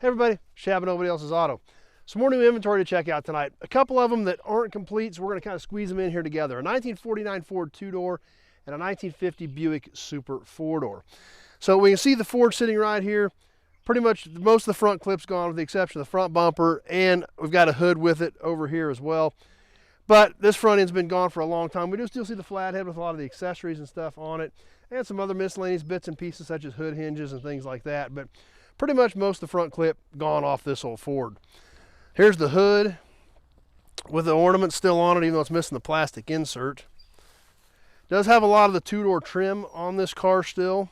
Hey everybody, Shab and Nobody Else's Auto. Some more new inventory to check out tonight. A couple of them that aren't complete, so we're going to kind of squeeze them in here together. A 1949 Ford two-door and a 1950 Buick Super four-door. So we can see the Ford sitting right here. Pretty much most of the front clip's gone with the exception of the front bumper, and we've got a hood with it over here as well. But this front end's been gone for a long time. We do still see the flathead with a lot of the accessories and stuff on it, and some other miscellaneous bits and pieces such as hood hinges and things like that. But pretty much most of the front clip gone off this old Ford. Here's the hood with the ornament still on it, even though it's missing the plastic insert. Does have a lot of the two-door trim on this car still.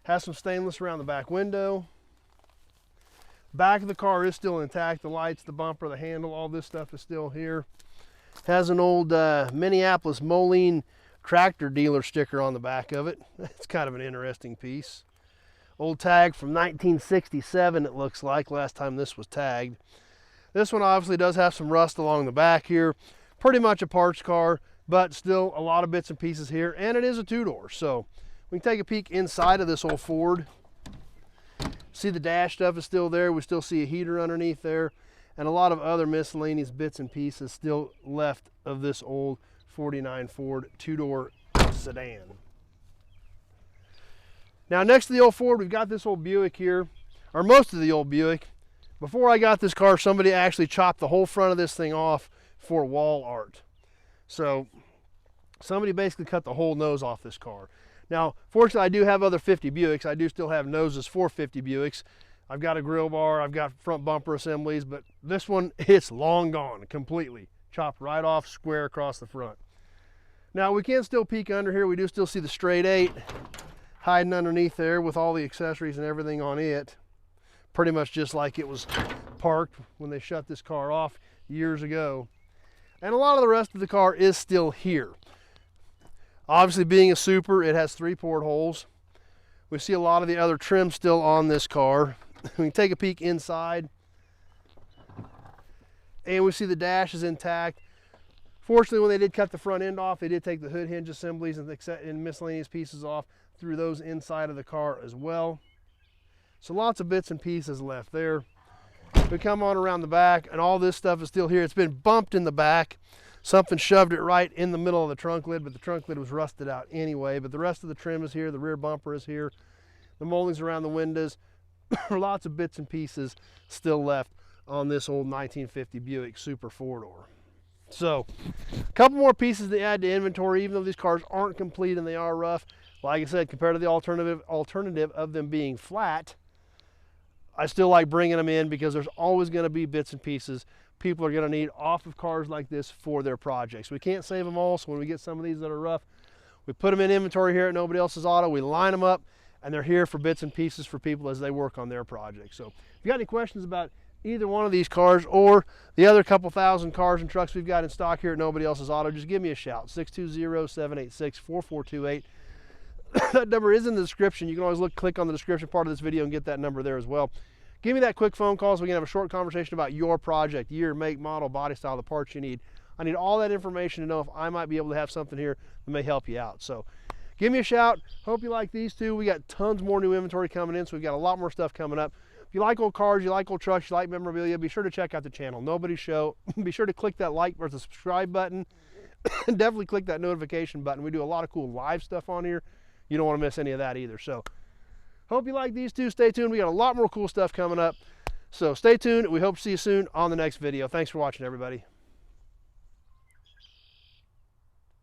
Has some stainless around the back window. Back of the car is still intact. The lights, the bumper, the handle, all this stuff is still here. Has an old Minneapolis Moline tractor dealer sticker on the back of it. It's kind of an interesting piece. Old tag from 1967, it looks like, last time this was tagged. This one obviously does have some rust along the back here. Pretty much a parts car, but still a lot of bits and pieces here, and it is a two-door. So we can take a peek inside of this old Ford. See the dash stuff is still there. We still see a heater underneath there, and a lot of other miscellaneous bits and pieces still left of this old 49 Ford two-door sedan. Now next to the old Ford, we've got this old Buick here, or most of the old Buick. Before I got this car, somebody actually chopped the whole front of this thing off for wall art. So somebody basically cut the whole nose off this car. Now, fortunately, I do have other 50 Buicks. I do still have noses for 50 Buicks. I've got a grill bar, I've got front bumper assemblies, but this one, it's long gone completely. Chopped right off, square across the front. Now we can still peek under here. We do still see the straight 8 hiding underneath there with all the accessories and everything on it. Pretty much just like it was parked when they shut this car off years ago. And a lot of the rest of the car is still here. Obviously being a Super, it has 3 portholes. We see a lot of the other trim still on this car. We can take a peek inside. And we see the dash is intact. Fortunately, when they did cut the front end off, they did take the hood hinge assemblies and miscellaneous pieces off, threw those inside of the car as well. So lots of bits and pieces left there. We come on around the back, and all this stuff is still here. It's been bumped in the back. Something shoved it right in the middle of the trunk lid, but the trunk lid was rusted out anyway. But the rest of the trim is here. The rear bumper is here. The moldings around the windows. Lots of bits and pieces still left on this old 1950 Buick Super four-door. So, a couple more pieces to add to inventory, even though these cars aren't complete and they are rough. Like I said, compared to the alternative of them being flat, I still like bringing them in because there's always going to be bits and pieces people are going to need off of cars like this for their projects. We can't save them all, so when we get some of these that are rough, we put them in inventory here at Nobody Else's Auto, we line them up, and they're here for bits and pieces for people as they work on their projects. So if you got any questions about either one of these cars or the other couple thousand cars and trucks we've got in stock here at Nobody Else's Auto, just give me a shout, 620-786-4428. That number is in the description. You can always click on the description part of this video and get that number there as well. Give me that quick phone call so we can have a short conversation about your project, year, make, model, body style, the parts you need. I need all that information to know if I might be able to have something here that may help you out. So give me a shout. Hope you like these two. We got tons more new inventory coming in, so we've got a lot more stuff coming up. If you like old cars, you like old trucks, you like memorabilia, be sure to check out the channel, Nobody's Show. Be sure to click that like or the subscribe button. And definitely click that notification button. We do a lot of cool live stuff on here. You don't want to miss any of that either. So hope you like these two. Stay tuned. We got a lot more cool stuff coming up. So stay tuned. We hope to see you soon on the next video. Thanks for watching, everybody.